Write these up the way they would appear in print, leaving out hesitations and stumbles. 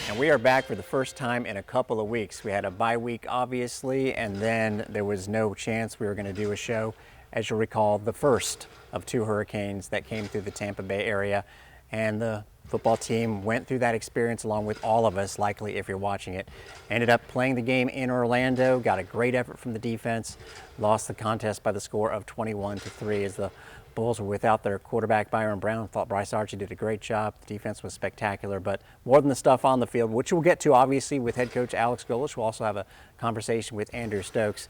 And we are back for the first time in a couple of weeks. We had a bye week, obviously, and then there was no chance we were going to do a show. As you'll recall, the first of two hurricanes that came through the Tampa Bay area, and the football team went through that experience along with all of us, likely if you're watching it. Ended up playing the game in Orlando, got a great effort from the defense, lost the contest by the score of 21-3 as the Bulls were without their quarterback, Byron Brown. Thought Bryce Archie did a great job. The defense was spectacular, but more than the stuff on the field, which we'll get to, obviously, with head coach Alex Golesh. We'll also have a conversation with Andrew Stokes.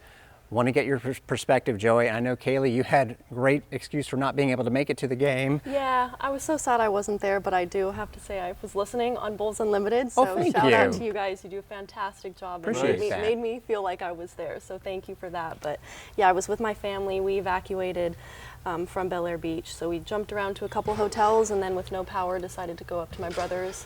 Want to get your perspective, Joey. I know, Caylee, you had great excuse for not being able to make it to the game. Yeah, I was so sad I wasn't there, but I do have to say I was listening on Bulls Unlimited, so thank shout you. out to you guys. You do a fantastic job. Appreciate It that. made me feel like I was there, so thank you for that. But yeah, I was with my family. We evacuated from Bel Air Beach, so we jumped around to a couple hotels, and then with no power decided to go up to my brother's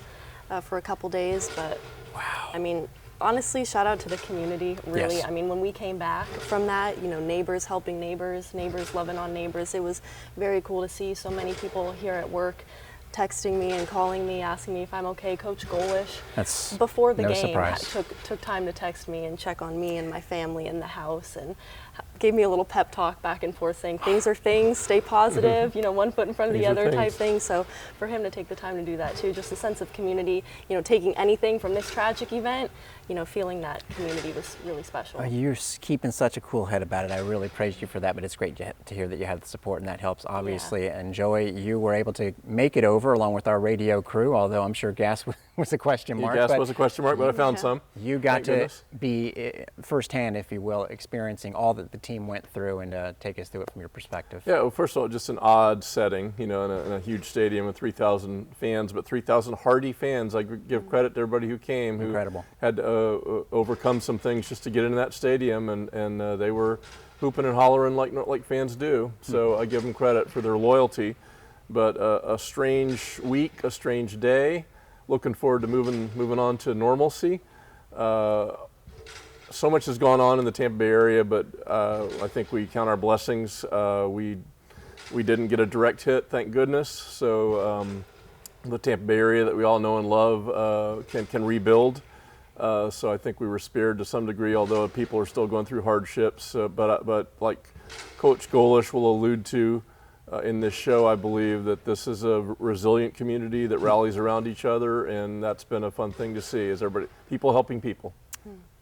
for a couple days. But Wow. I mean, honestly, shout out to the community, really. Yes. I mean, when we came back from that, you know, neighbors helping neighbors, neighbors loving on neighbors, it was very cool to see so many people here at work texting me and calling me, asking me if I'm okay. Coach Golesh, That's before the no game, surprise. took time to text me and check on me and my family in the house, and gave me a little pep talk back and forth saying things are things, stay positive, you know, one foot in front of the Things are other type things. thing. So for him to take the time to do that too, just a sense of community, you know, taking anything from this tragic event, you know, feeling that community was really special. You're keeping such a cool head about it. I really praise you for that, but it's great to hear that you have the support, and that helps, obviously. And Joey, you were able to make it over along with our radio crew, although I'm sure gas was a question mark. Gas but was a question mark, but I found some. you got Thank to goodness. be firsthand, if you will, experiencing all that the team went through, and take us through it from your perspective. Yeah, well, first of all, just an odd setting, you know, in a huge stadium with 3,000 fans, but 3,000 hardy fans. I give credit to everybody who came, who Incredible. had to overcome some things just to get into that stadium, and they were hooping and hollering like fans do. So I give them credit for their loyalty. But a strange week, a strange day. Looking forward to moving on to normalcy. So much has gone on in the Tampa Bay area, but I think we count our blessings. We didn't get a direct hit, thank goodness. So the Tampa Bay area that we all know and love can rebuild. So I think we were spared to some degree, although people are still going through hardships. But like Coach Golesh will allude to in this show, I believe that this is a resilient community that rallies around each other, and that's been a fun thing to see. Is people helping people?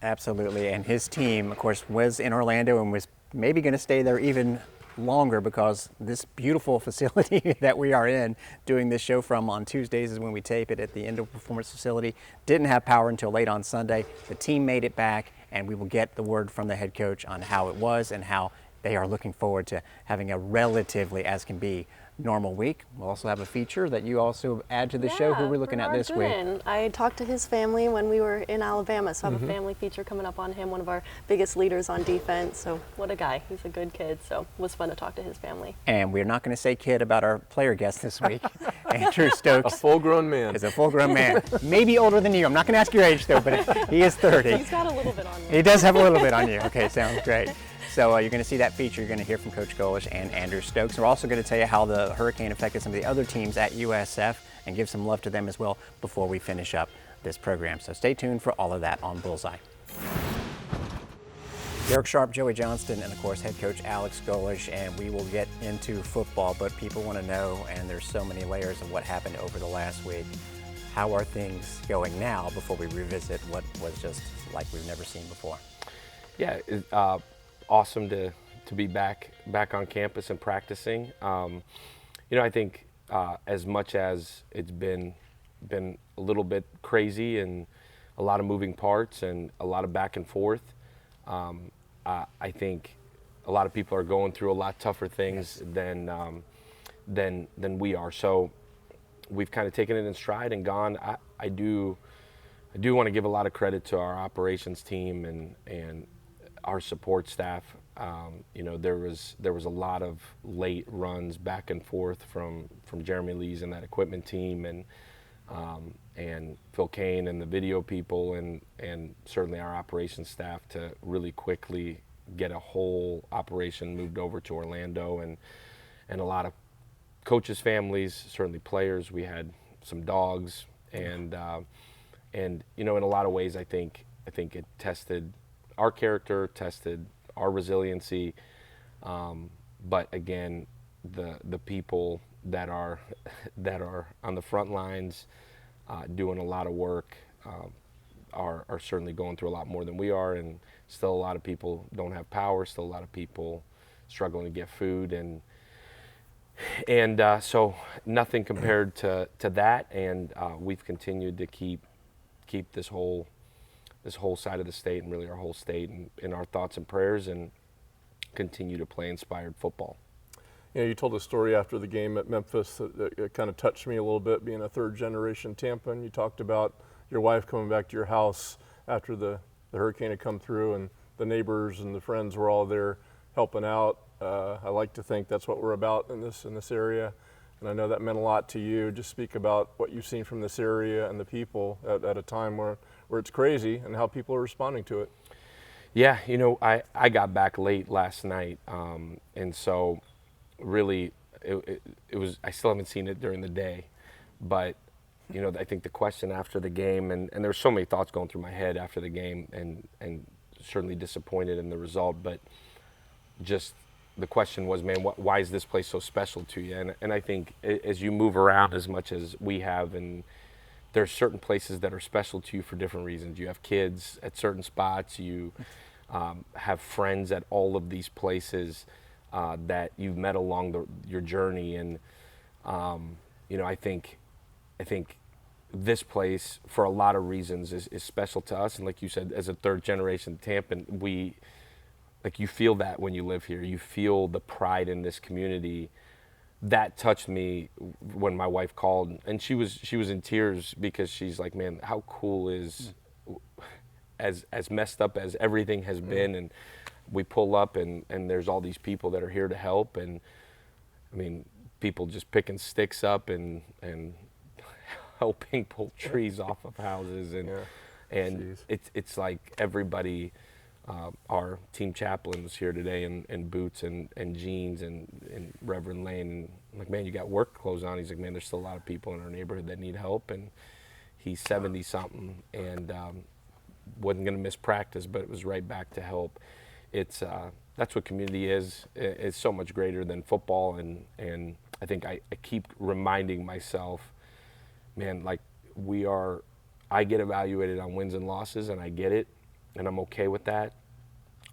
Absolutely, and his team, of course, was in Orlando and was maybe going to stay there even longer, because this beautiful facility that we are in doing this show from on Tuesdays is when we tape it at the Indoor Performance Facility. Didn't have power until late on Sunday. The team made it back, and we will get the word from the head coach on how it was and how they are looking forward to having a relatively, as can be, normal week. We'll also have a feature that you also add to the show. Who we're looking at this week? Gooden. I talked to his family when we were in Alabama, so I have a family feature coming up on him, one of our biggest leaders on defense. So what a guy. He's a good kid, so it was fun to talk to his family. And we're not going to say kid about our player guest this week. Andrew A Stokes full-grown man. is a full-grown man. Maybe older than you. I'm not going to ask your age, though, but he is 30. He's got a little bit on me. He does have a little bit on you. Okay, sounds great. So you're going to see that feature. You're going to hear from Coach Golesh and Andrew Stokes. We're also going to tell you how the hurricane affected some of the other teams at USF and give some love to them as well before we finish up this program. So stay tuned for all of that on Bullseye. Derek Sharp, Joey Johnston, and of course head coach Alex Golesh, and we will get into football, but people want to know, and there's so many layers of what happened over the last week. How are things going now before we revisit what was just like we've never seen before? Yeah, awesome to be back on campus and practicing. You know, I think as much as it's been a little bit crazy and a lot of moving parts and a lot of back and forth, I think a lot of people are going through a lot tougher things than we are. So we've kind of taken it in stride and gone. I do want to give a lot of credit to our operations team and our support staff. You know, there was a lot of late runs back and forth from Jeremy Lee's and that equipment team, and Phil Kane and the video people, and certainly our operations staff to really quickly get a whole operation moved over to Orlando, and a lot of coaches' families, certainly players. We had some dogs, and and in a lot of ways, I think it tested our character, tested our resiliency. But again, the people that are on the front lines, doing a lot of work, are certainly going through a lot more than we are, and still a lot of people don't have power. Still a lot of people struggling to get food, and so nothing compared to that. And we've continued to keep this whole side of the state, and really our whole state, in our thoughts and prayers, and continue to play inspired football. You told a story after the game at Memphis that kind of touched me a little bit, being a third-generation Tampan. You talked about your wife coming back to your house after the hurricane had come through, and the neighbors and the friends were all there helping out. I like to think that's what we're about in this area, and I know that meant a lot to you. Just speak about what you've seen from this area and the people at a time where it's crazy, and how people are responding to it. Yeah, I got back late last night, and so really it was, I still haven't seen it during the day, but I think the question after the game, and there were so many thoughts going through my head after the game, and certainly disappointed in the result, but just the question was, man, why is this place so special to you? And I think as you move around as much as we have, and there's certain places that are special to you for different reasons. You have kids at certain spots, you have friends at all of these places that you've met along your journey, and I think this place, for a lot of reasons, is special to us. And like you said, as a third generation Tampan, you feel that when you live here. You feel the pride in this community. That touched me when my wife called, and she was in tears, because she's like, man, how cool is, as messed up as everything has been, and we pull up and there's all these people that are here to help, and I mean, people just picking sticks up and helping pull trees off of houses, and it's like everybody. Our team chaplain was here today in boots and jeans, and Reverend Lane, and I'm like, man, you got work clothes on. He's like, man, there's still a lot of people in our neighborhood that need help, and he's 70 something, and wasn't going to miss practice, but it was right back to help. It's that's what community is. It's so much greater than football, and I think I keep reminding myself, man, like I get evaluated on wins and losses, and I get it, and I'm okay with that.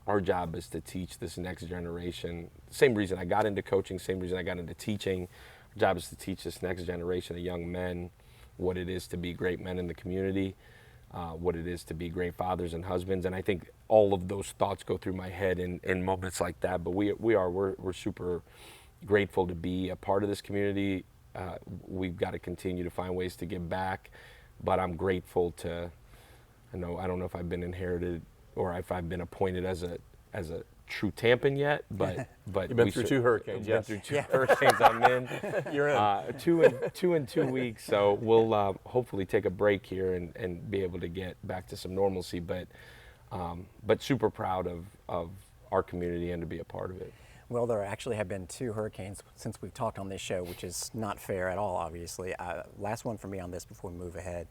Our job is to teach this next generation. Same reason I got into coaching, same reason I got into teaching. Our job is to teach this next generation of young men what it is to be great men in the community, what it is to be great fathers and husbands. And I think all of those thoughts go through my head in moments like that. But we're super grateful to be a part of this community. We've got to continue to find ways to give back, but I'm grateful to, I don't know if I've been inherited or if I've been appointed as a true Tampan yet, but you've been through two hurricanes. Been through two hurricanes. I'm in. You're in. 2 in 2 weeks. So we'll hopefully take a break here and be able to get back to some normalcy. But super proud of our community and to be a part of it. Well, there actually have been 2 hurricanes since we've talked on this show, which is not fair at all, obviously. Last one for me on this before we move ahead.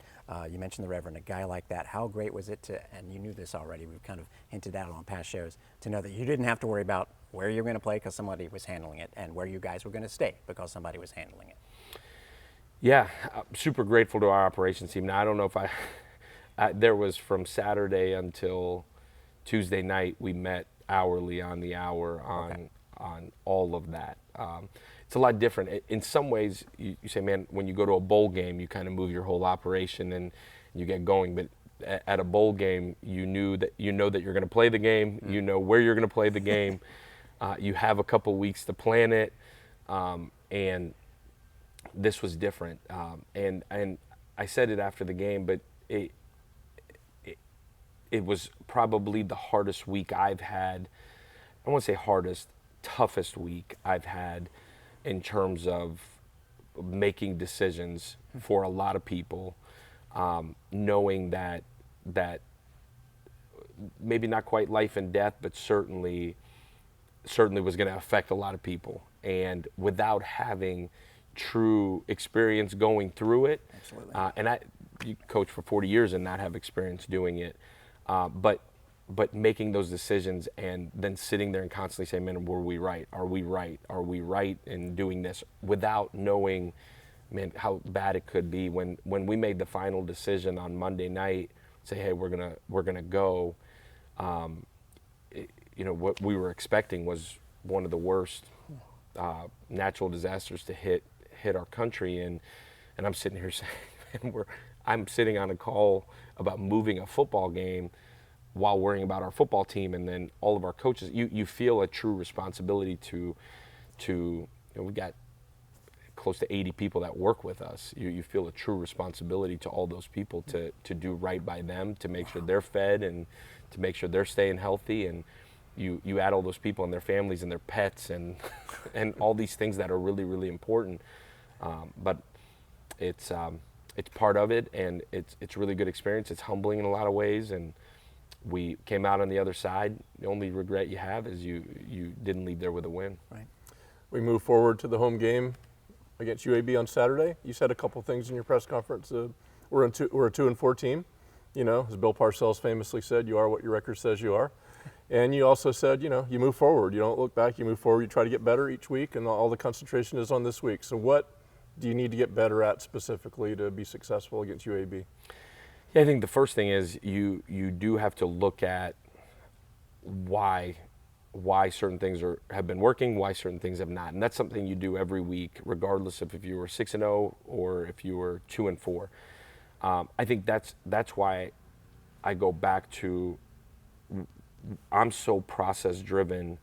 You mentioned the Reverend, a guy like that. How great was it to, and you knew this already, we've kind of hinted at it on past shows, to know that you didn't have to worry about where you're going to play because somebody was handling it, and where you guys were going to stay because somebody was handling it. Yeah, I'm super grateful to our operations team. Now, I don't know if there was from Saturday until Tuesday night, we met hourly on the hour on all of that. It's a lot different. In some ways, you say, man, when you go to a bowl game, you kind of move your whole operation and you get going. But at a bowl game, you know that you're going to play the game. You know where you're going to play the game. You have a couple weeks to plan it, and this was different. And I said it after the game, but it was probably the hardest week I've had. I won't say hardest, toughest week I've had in terms of making decisions for a lot of people, knowing that maybe not quite life and death, but certainly was going to affect a lot of people, and without having true experience going through it. Absolutely. And you coach for 40 years and not have experience doing it. But making those decisions and then sitting there and constantly saying, man, were we right? Are we right? Are we right in doing this? Without knowing, man, how bad it could be. When we made the final decision on Monday night, say, hey, we're gonna go. What we were expecting was one of the worst natural disasters to hit our country, and I'm sitting here saying, I'm sitting on a call about moving a football game while worrying about our football team, and then all of our coaches. You feel a true responsibility to we got close to 80 people that work with us. You feel a true responsibility to all those people to do right by them, to make sure they're fed and to make sure they're staying healthy. And you add all those people and their families and their pets and and all these things that are really, really important. But it's part of it, and it's a really good experience. It's humbling in a lot of ways, and we came out on the other side. The only regret you have is you didn't leave there with a win. Right. We move forward to the home game against UAB on Saturday. You said a couple things in your press conference. We're a 2-4 team. As Bill Parcells famously said, you are what your record says you are. And you also said, you move forward. You don't look back. You move forward. You try to get better each week, and all the concentration is on this week. So what do you need to get better at specifically to be successful against UAB? Yeah, I think the first thing is you do have to look at why certain things have been working, why certain things have not, and that's something you do every week, regardless of if you were 6-0 or if you were 2-4. I think that's why I go back to, I'm so process driven,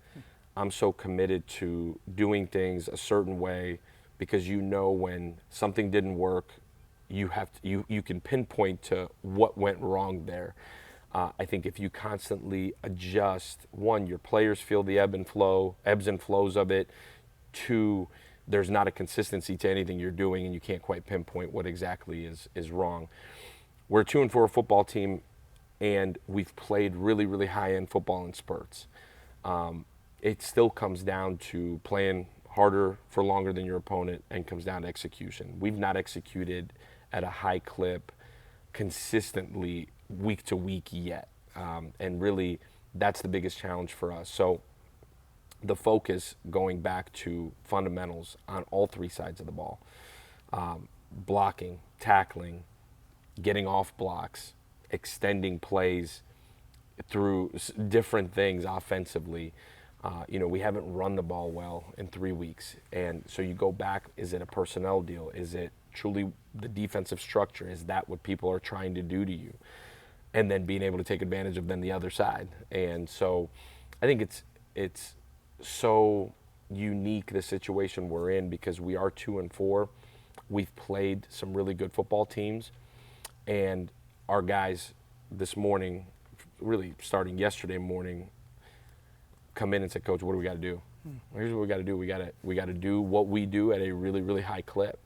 I'm so committed to doing things a certain way, because when something didn't work, you can pinpoint to what went wrong there. I think if you constantly adjust, one, your players feel the ebbs and flows of it. Two, there's not a consistency to anything you're doing, and you can't quite pinpoint what exactly is wrong. We're a 2-4 football team, and we've played really, really high-end football in spurts. It still comes down to playing harder for longer than your opponent, and comes down to execution. We've not executed at a high clip consistently week to week yet. And really, that's the biggest challenge for us. So the focus going back to fundamentals on all three sides of the ball, blocking, tackling, getting off blocks, extending plays through different things offensively. We haven't run the ball well in 3 weeks. And so you go back, is it a personnel deal? Is it truly the defensive structure? Is that what people are trying to do to you? And then being able to take advantage of then the other side. And so I think it's so unique, the situation we're in, because we are 2-4. We've played some really good football teams, and our guys this morning, really starting yesterday morning, come in and said, Coach, what do we got to do? Here's what we got to do. We got to do what we do at a really, really high clip,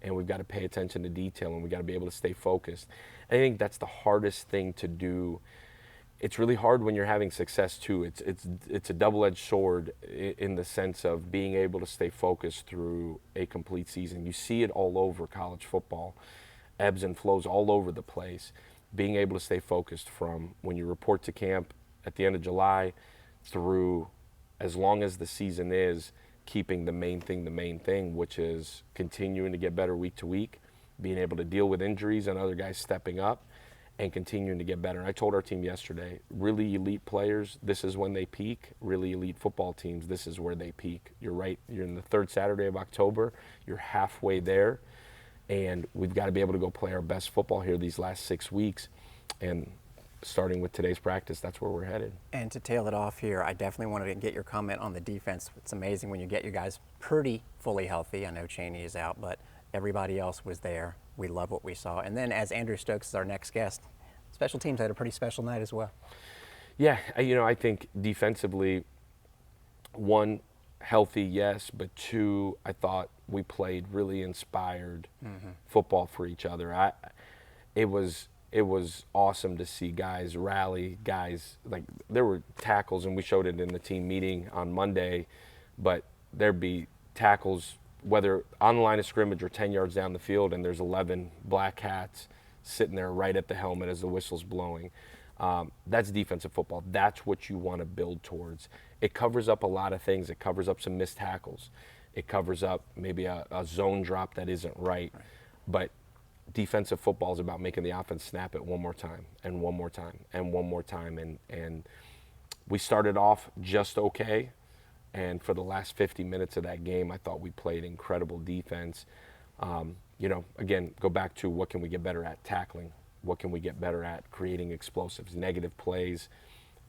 and we've got to pay attention to detail, and we got to be able to stay focused. I think that's the hardest thing to do. It's really hard when you're having success too. It's a double-edged sword in the sense of being able to stay focused through a complete season. You see it all over college football, ebbs and flows all over the place. Being able to stay focused from when you report to camp at the end of July through as long as the season is, keeping the main thing, which is continuing to get better week to week, being able to deal with injuries and other guys stepping up, and continuing to get better. And I told our team yesterday, really elite players, this is when they peak. Really elite football teams, this is where they peak. You're right, you're in the third Saturday of October, you're halfway there, and we've got to be able to go play our best football here these last 6 weeks. And starting with today's practice, that's where we're headed. And to tail it off here, I definitely wanted to get your comment on the defense. It's amazing when you get your guys pretty fully healthy. I know Caylee is out, but everybody else was there. We love what we saw. And then as Andrew Stokes is our next guest, special teams had a pretty special night as well. Yeah, I think defensively, one, healthy, yes, but two, I thought we played really inspired football for each other. It was awesome to see guys rally, like there were tackles, and we showed it in the team meeting on Monday, but there'd be tackles, whether on the line of scrimmage or 10 yards down the field, and there's 11 black hats sitting there right at the helmet as the whistle's blowing. That's defensive football. That's what you want to build towards. It covers up a lot of things. It covers up some missed tackles. It covers up maybe a zone drop that isn't right. But defensive football is about making the offense snap it one more time and one more time and one more time. And we started off just okay. And for the last 50 minutes of that game, I thought we played incredible defense. Again, go back to what can we get better at? Tackling. What can we get better at? Creating explosives, negative plays,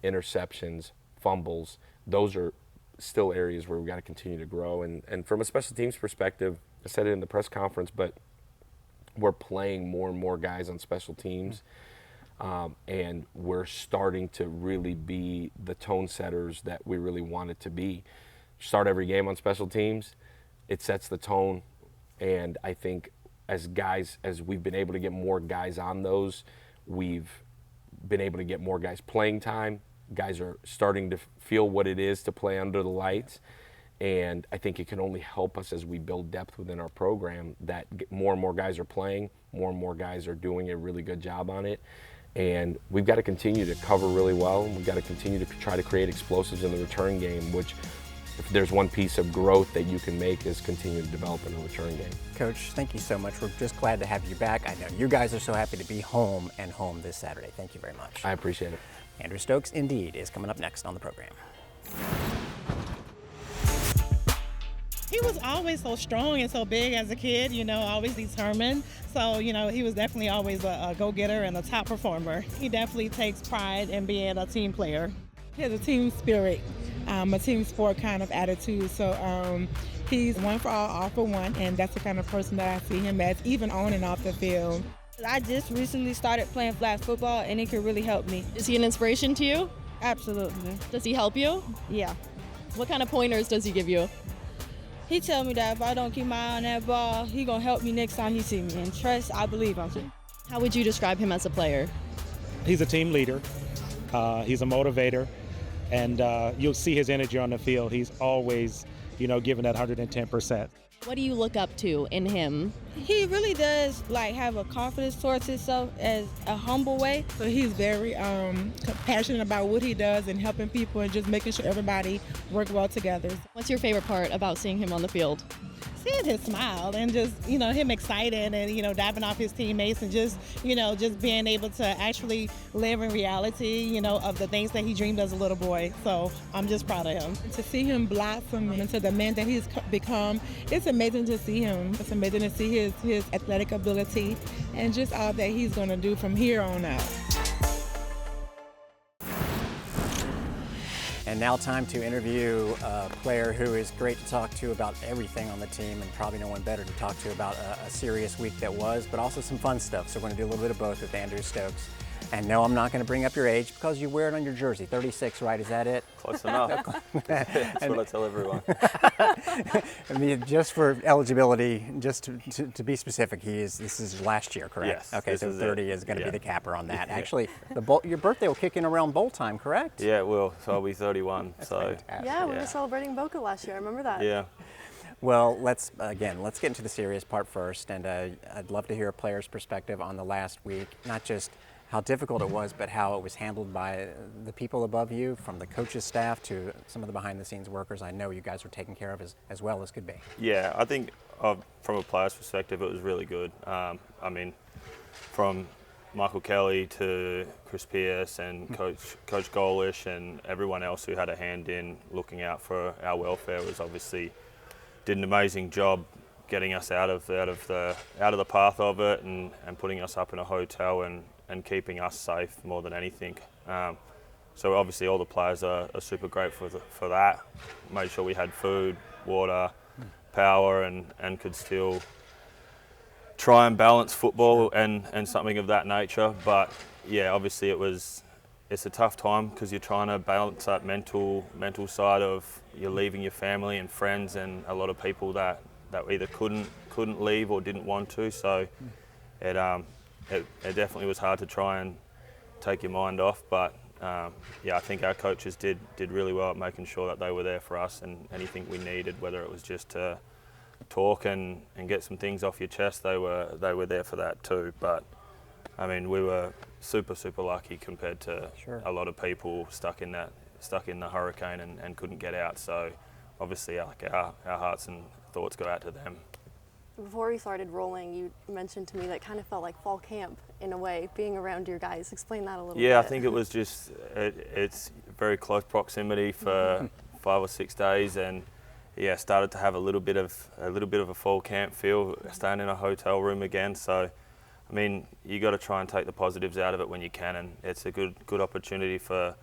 interceptions, fumbles. Those are still areas where we got to continue to grow. And from a special teams perspective, I said it in the press conference, but we're playing more and more guys on special teams. And we're starting to really be the tone setters that we really want it to be. Start every game on special teams, it sets the tone. And I think as we've been able to get more guys on those, we've been able to get more guys playing time. Guys are starting to feel what it is to play under the lights. And I think it can only help us as we build depth within our program that more and more guys are playing, more and more guys are doing a really good job on it. And we've got to continue to cover really well. And we've got to continue to try to create explosives in the return game, which if there's one piece of growth that you can make is continue to develop in the return game. Coach, thank you so much. We're just glad to have you back. I know you guys are so happy to be home this Saturday. Thank you very much. I appreciate it. Andrew Stokes, indeed, is coming up next on the program. He was always so strong and so big as a kid, always determined. So, he was definitely always a go-getter and a top performer. He definitely takes pride in being a team player. He has a team spirit, a team sport kind of attitude. So he's one for all for one, and that's the kind of person that I see him as, even on and off the field. I just recently started playing flag football, and it could really help me. Is he an inspiration to you? Absolutely. Does he help you? Yeah. What kind of pointers does he give you? He tell me that if I don't keep my eye on that ball, he gonna help me next time he see me. And trust, I believe him. How would you describe him as a player? He's a team leader. He's a motivator. And you'll see his energy on the field. He's always, giving that 110%. What do you look up to in him? He really does have a confidence towards himself as a humble way. So he's very passionate about what he does and helping people and just making sure everybody work well together. What's your favorite part about seeing him on the field? Seeing his smile and just, him excited and, diving off his teammates and just, just being able to actually live in reality, of the things that he dreamed as a little boy. So I'm just proud of him. To see him blossom into the man that he's become, it's amazing to see him. It's amazing to see his athletic ability and just all that he's going to do from here on out. And now time to interview a player who is great to talk to about everything on the team, and probably no one better to talk to about a serious week that was, but also some fun stuff. So we're going to do a little bit of both with Andrew Stokes. And no, I'm not going to bring up your age because you wear it on your jersey. 36, right? Is that it? Close enough. That's what I tell everyone. I mean, just for eligibility, just to be specific, this is last year, correct? Yes. Okay, so 30 is going to be the capper on that. Yeah. Actually, your birthday will kick in around bowl time, correct? Yeah, it will. So I'll be 31. That's so fantastic. Yeah, we were celebrating Boca last year. I remember that. yeah. Well, let's get into the serious part first, and I'd love to hear a player's perspective on the last week, not just how difficult it was, but how it was handled by the people above you, from the coaches' staff to some of the behind-the-scenes workers. I know you guys were taken care of as well as could be. Yeah, I think from a player's perspective, it was really good. I mean, from Michael Caylee to Chris Pierce and Coach Golesh and everyone else who had a hand in looking out for our welfare was obviously did an amazing job getting us out of the path of it and putting us up in a hotel and keeping us safe more than anything. So obviously all the players are super grateful for that. Made sure we had food, water, power, and could still try and balance football and something of that nature. But yeah, obviously it's a tough time because you're trying to balance that mental side of you're leaving your family and friends and a lot of people that either couldn't leave or didn't want to. So it definitely was hard to try and take your mind off, but yeah, I think our coaches did really well at making sure that they were there for us and anything we needed, whether it was just to talk and get some things off your chest, they were there for that too. But I mean, we were super lucky compared to Sure. a lot of people stuck in the hurricane and couldn't get out. So obviously, like our hearts and thoughts go out to them. Before we started rolling, you mentioned to me that kind of felt like fall camp in a way, being around your guys. Explain that a little bit. Yeah, I think it was just it's very close proximity for 5 or 6 days, and yeah, started to have a little bit of a fall camp feel, staying in a hotel room again. So, I mean, you got to try and take the positives out of it when you can, and it's a good opportunity for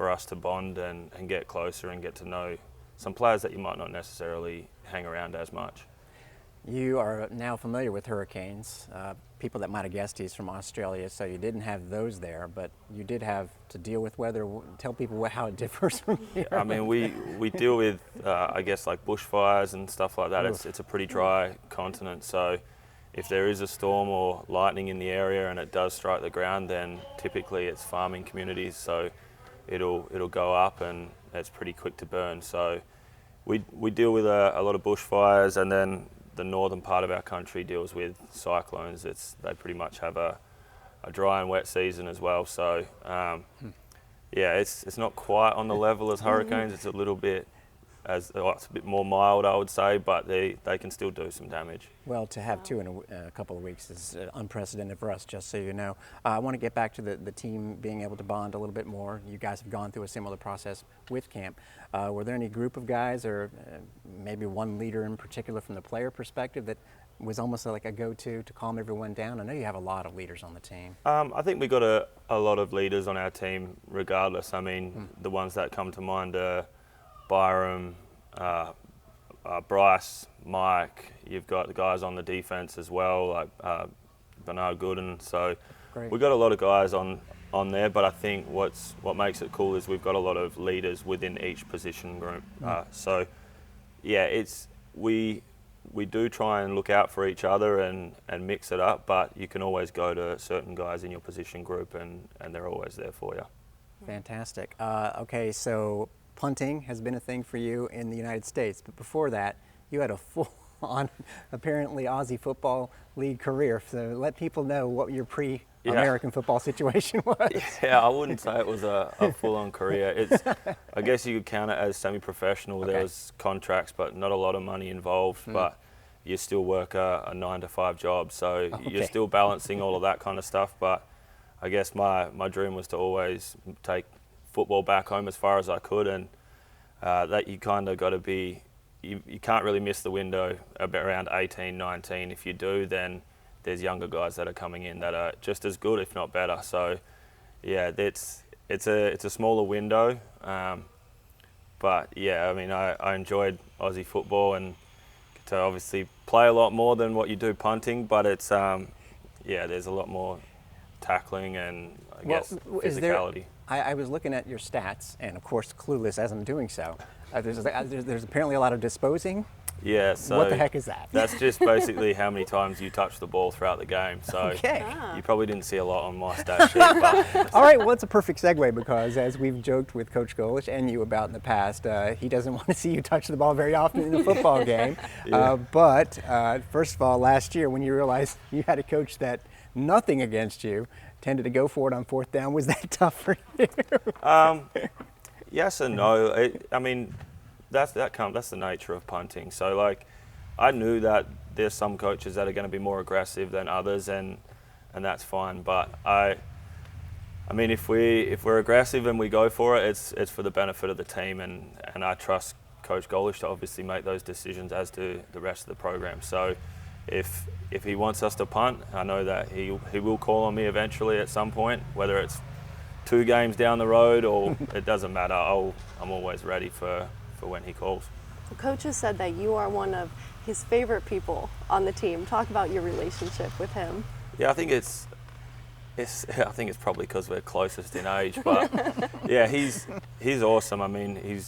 us to bond and get closer and get to know some players that you might not necessarily hang around as much. You are now familiar with hurricanes. People that might have guessed he's from Australia, so you didn't have those there, but you did have to deal with weather. Tell people how it differs from here. I mean, we deal with, I guess, like bushfires and stuff like that. It's a pretty dry continent, so if there is a storm or lightning in the area and it does strike the ground, then typically it's farming communities, so it'll go up and it's pretty quick to burn. So we deal with a lot of bushfires, and then the northern part of our country deals with cyclones. They pretty much have a dry and wet season as well. So yeah, it's not quite on the level as hurricanes. It's a little bit it's a bit more mild, I would say, but they can still do some damage. Well, to have two in a couple of weeks is unprecedented for us, just so you know. I want to get back to the team being able to bond a little bit more. You guys have gone through a similar process with camp. Were there any group of guys, or maybe one leader in particular from the player perspective, that was almost like a go-to to calm everyone down? I know you have a lot of leaders on the team. I think we got a lot of leaders on our team regardless. I mean, the ones that come to mind are Byram, Bryce, Mike. You've got the guys on the defense as well, like Bernard Gooden. So Great. we've got a lot of guys on there, but I think what makes it cool is we've got a lot of leaders within each position group. So yeah, we do try and look out for each other and mix it up, but you can always go to certain guys in your position group and they're always there for you. Fantastic. Okay, so punting has been a thing for you in the United States, but before that, you had a full-on, apparently Aussie Football League career. So let people know what your pre-American football situation was. Yeah, I wouldn't say it was a full-on career. I guess you could count it as semi-professional. Okay. There was contracts, but not a lot of money involved. But you still work a 9-to-5 job, so you're still balancing all of that kind of stuff. But I guess my dream was to always take football back home as far as I could, and that you kind of got to be, you can't really miss the window around 18, 19. If you do, then there's younger guys that are coming in that are just as good, if not better. So yeah, it's a smaller window, but yeah, I mean, I enjoyed Aussie football and to obviously play a lot more than what you do punting, but it's yeah, there's a lot more tackling and I guess physicality. I was looking at your stats, and of course, clueless as I'm doing so. There's apparently a lot of disposing. Yeah, so what the heck is that? That's just basically how many times you touch the ball throughout the game. So Okay. you probably didn't see a lot on my stat sheet. But All right, well, it's a perfect segue because as we've joked with Coach Golesh and you about in the past, he doesn't want to see you touch the ball very often in a football game. But first of all, last year when you realized you had a coach that nothing against you tended to go for it on fourth down, was that tough for you? Yes and no. I mean, that's the nature of punting. So like, I knew that there's some coaches that are going to be more aggressive than others, and that's fine. But I mean, if we're aggressive and we go for it, it's for the benefit of the team, and I trust Coach Golesh to obviously make those decisions, as do the rest of the program. So if he wants us to punt, I know that he will call on me eventually at some point, whether it's 2 games down the road or it doesn't matter. I'm always ready for when he calls. Well, Coach has said that you are one of his favorite people on the team. Talk about your relationship with him. Yeah, I think it's probably because we're closest in age, but yeah, he's awesome. I mean,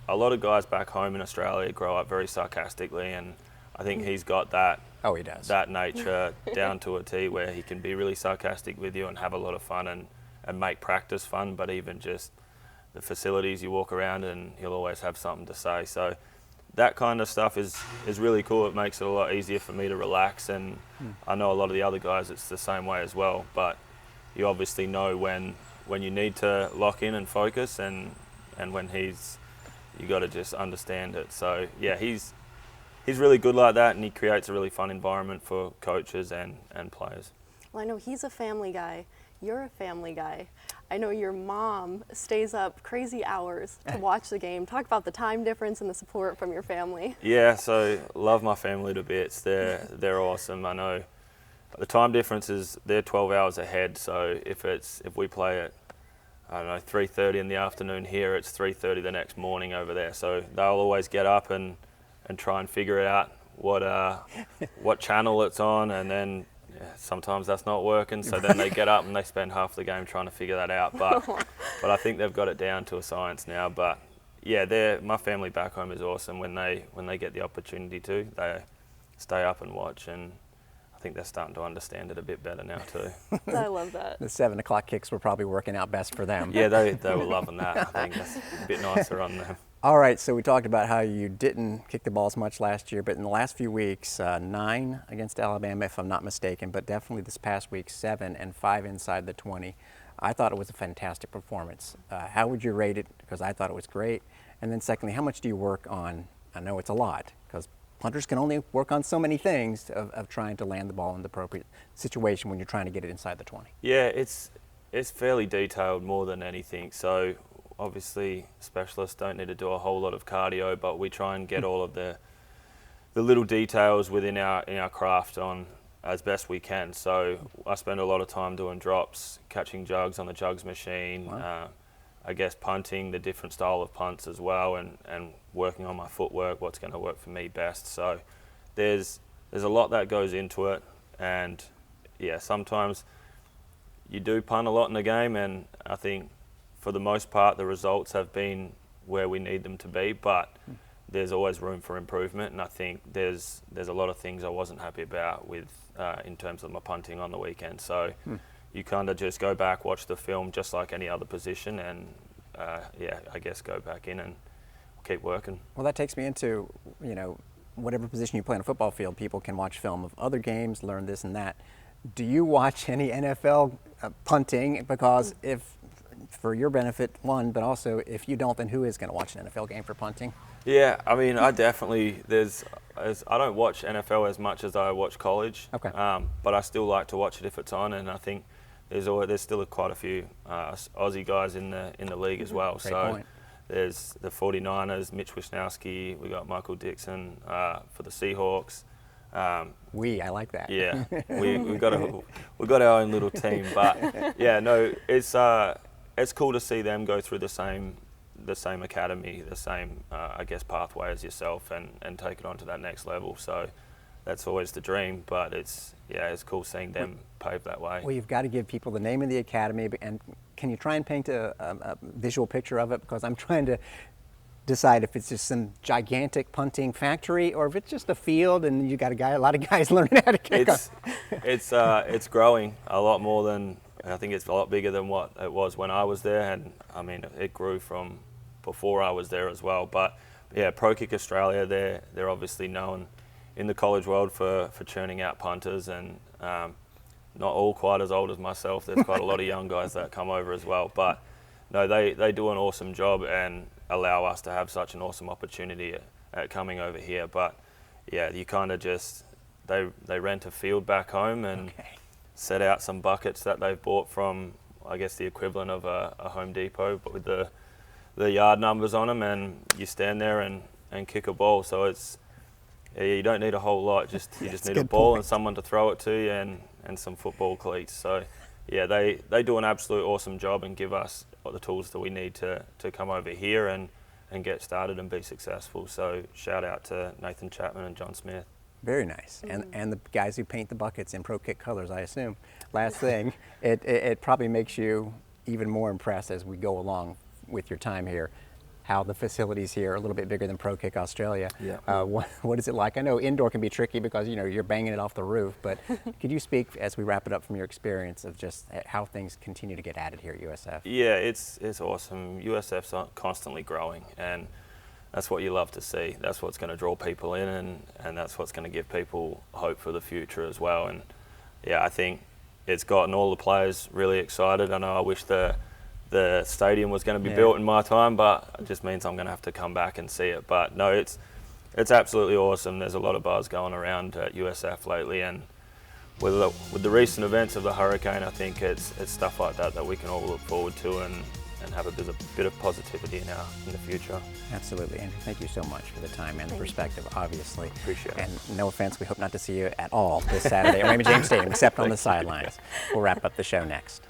a lot of guys back home in Australia grow up very sarcastically, and I think he's got that. Oh, he does. That nature down to a T, where he can be really sarcastic with you and have a lot of fun and make practice fun, but even just the facilities you walk around and he'll always have something to say. So that kind of stuff is really cool. It makes it a lot easier for me to relax, and I know a lot of the other guys it's the same way as well, but you obviously know when you need to lock in and focus, and when you got to just understand it. So yeah, he's really good like that, and he creates a really fun environment for coaches and players. Well, I know he's a family guy. You're a family guy. I know your mom stays up crazy hours to watch the game. Talk about the time difference and the support from your family. Yeah, so love my family to bits. They're awesome. I know the time difference is they're 12 hours ahead. So if we play at, I don't know, 3:30 in the afternoon here, it's 3:30 the next morning over there. So they'll always get up and try and figure out what channel it's on, and then sometimes that's not working. So then they get up and they spend half the game trying to figure that out. But I think they've got it down to a science now. But yeah, my family back home is awesome. When they get the opportunity to, they stay up and watch, and I think they're starting to understand it a bit better now too. I love that. The 7 o'clock kicks were probably working out best for them. Yeah, they were loving that. I think that's a bit nicer on them. All right, so we talked about how you didn't kick the ball as much last year, but in the last few weeks, 9 against Alabama, if I'm not mistaken, but definitely this past week, 7 and 5 inside the 20. I thought it was a fantastic performance. How would you rate it? Because I thought it was great. And then secondly, how much do you work on? I know it's a lot, because punters can only work on so many things of trying to land the ball in the appropriate situation when you're trying to get it inside the 20. Yeah, it's fairly detailed more than anything. So obviously specialists don't need to do a whole lot of cardio, but we try and get all of the little details within our craft on as best we can. So I spend a lot of time doing drops, catching jugs on the jugs machine, Wow. I guess punting, the different style of punts as well, and working on my footwork, what's going to work for me best. So there's a lot that goes into it, and yeah, sometimes you do punt a lot in the game, and I think for the most part the results have been where we need them to be, but there's always room for improvement, and I think there's a lot of things I wasn't happy about with in terms of my punting on the weekend. So you kind of just go back, watch the film just like any other position, and yeah, I guess go back in and keep working. Well, that takes me into, whatever position you play on a football field, people can watch film of other games, learn this and that. Do you watch any NFL punting? Because for your benefit, one, but also if you don't, then who is going to watch an NFL game for punting? Yeah, I mean, I definitely, I don't watch NFL as much as I watch college, Okay. But I still like to watch it if it's on, and I think there's still quite a few Aussie guys in the league as well. Great So point. there's the 49ers, Mitch Wisnowski, we got Michael Dixon for the Seahawks. I like that. Yeah, we got our own little team, but yeah, no, it's cool to see them go through the same academy, the same I guess pathway as yourself, and take it on to that next level. So that's always the dream, but it's cool seeing them pave that way. Well, you've got to give people the name of the academy, and can you try and paint a visual picture of it? Because I'm trying to decide if it's just some gigantic punting factory or if it's just a field and you got a lot of guys learning how to kick. It's growing a lot more than, I think it's a lot bigger than what it was when I was there, and I mean it grew from before I was there as well. But yeah, Pro Kick Australia, they're obviously known in the college world for churning out punters, and not all quite as old as myself. There's quite a lot of young guys that come over as well. But no, they do an awesome job and allow us to have such an awesome opportunity at coming over here. But yeah, you kind of just, they rent a field back home and set out some buckets that they've bought from, I guess, the equivalent of a Home Depot, but with the yard numbers on them, and you stand there and kick a ball. So you don't need a whole lot, you just need a ball and someone to throw it to you, and some football cleats. So yeah, they do an absolute awesome job and give us the tools that we need to come over here and get started and be successful. So shout out to Nathan Chapman and John Smith. Very nice. And the guys who paint the buckets in Pro Kick colors, I assume. Last thing, it probably makes you even more impressed as we go along with your time here, how the facilities here are a little bit bigger than Pro Kick Australia. Yeah. What is it like? I know indoor can be tricky because you're banging it off the roof, but could you speak as we wrap it up from your experience of just how things continue to get added here at USF? Yeah, it's awesome. USF's constantly growing, and that's what you love to see. That's what's going to draw people in, and that's what's going to give people hope for the future as well. And yeah, I think it's gotten all the players really excited. I know I wish the stadium was going to be built in my time, but it just means I'm going to have to come back and see it. But no, it's absolutely awesome. There's a lot of buzz going around at USF lately, and with the recent events of the hurricane, I think it's stuff like that we can all look forward to and have a bit of positivity in the future. Absolutely, Andrew. Thank you so much for the time and the perspective, obviously. Appreciate it. And no offense, we hope not to see you at all this Saturday at Raymond James Stadium, except on the sidelines. We'll wrap up the show next.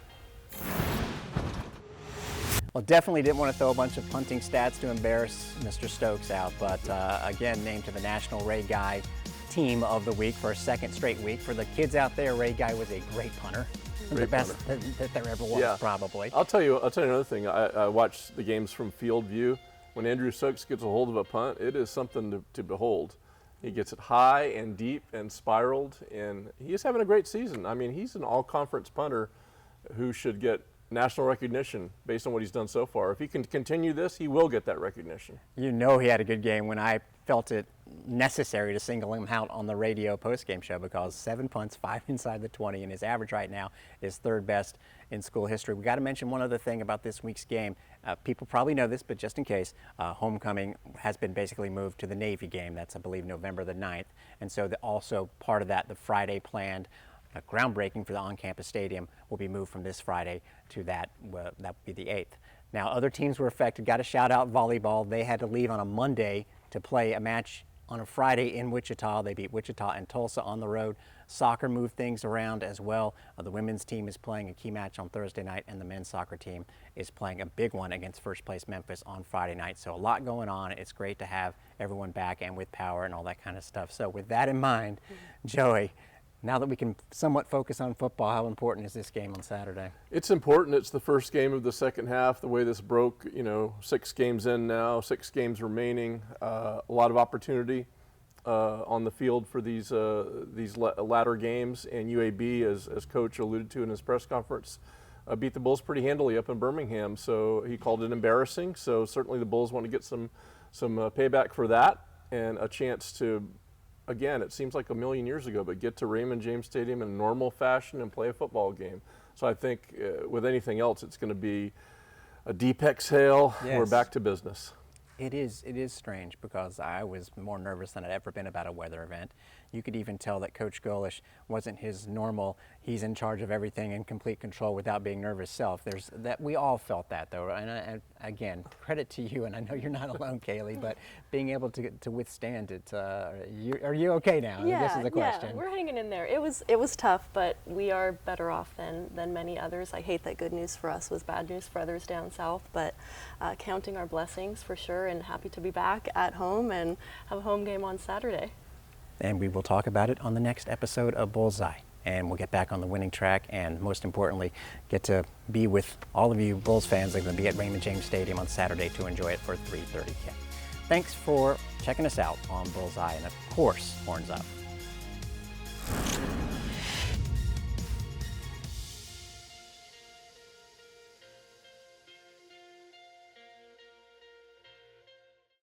Well, definitely didn't want to throw a bunch of punting stats to embarrass Mr. Stokes out, but again, named to the National Ray Guy Team of the Week for a second straight week. For the kids out there, Ray Guy was a great punter. The best that there ever was, probably. I'll tell you another thing. I watched the games from field view. When Andrew Stokes gets a hold of a punt, it is something to behold. He gets it high and deep and spiraled, and he is having a great season. I mean, he's an all-conference punter who should get national recognition based on what he's done so far. If he can continue this, he will get that recognition. You know he had a good game when I felt it necessary to single him out on the radio postgame show, because 7 punts, 5 inside the 20, and his average right now is third best in school history. We got to mention one other thing about this week's game. People probably know this, but just in case, homecoming has been basically moved to the Navy game. That's, I believe, November the 9th. And so also part of that, the Friday planned groundbreaking for the on-campus stadium will be moved from this Friday to that would be the 8th. Now, other teams were affected. Got to shout out volleyball. They had to leave on a Monday to play a match on a Friday in Wichita. They beat Wichita and Tulsa on the road. Soccer moved things around as well. The women's team is playing a key match on Thursday night, and the men's soccer team is playing a big one against first place Memphis on Friday night. So a lot going on. It's great to have everyone back and with power and all that kind of stuff. So with that in mind, Joey, now that we can somewhat focus on football, how important is this game on Saturday? It's important. It's the first game of the second half. The way this broke, 6 games in now, 6 games remaining. A lot of opportunity on the field for these latter games. And UAB, as Coach alluded to in his press conference, beat the Bulls pretty handily up in Birmingham. So he called it embarrassing. So certainly the Bulls want to get some payback for that, and a chance to, again, it seems like a million years ago, but get to Raymond James Stadium in a normal fashion and play a football game. So I think with anything else, it's going to be a deep exhale. Yes. We're back to business. It is strange, because I was more nervous than I'd ever been about a weather event. You could even tell that Coach Golesh wasn't his normal, he's in charge of everything and complete control without being nervous self. We all felt that, though. And again, credit to you, and I know you're not alone, Caylee, but being able to withstand it. Are you okay now? Yeah, I guess is the question. Yeah, we're hanging in there. It was tough, but we are better off than many others. I hate that good news for us was bad news for others down south, but counting our blessings for sure, and happy to be back at home and have a home game on Saturday. And we will talk about it on the next episode of Bullseye. And we'll get back on the winning track, and most importantly, get to be with all of you Bulls fans that are going to be at Raymond James Stadium on Saturday to enjoy it for 3:30 kick. Thanks for checking us out on Bullseye, and of course, horns up.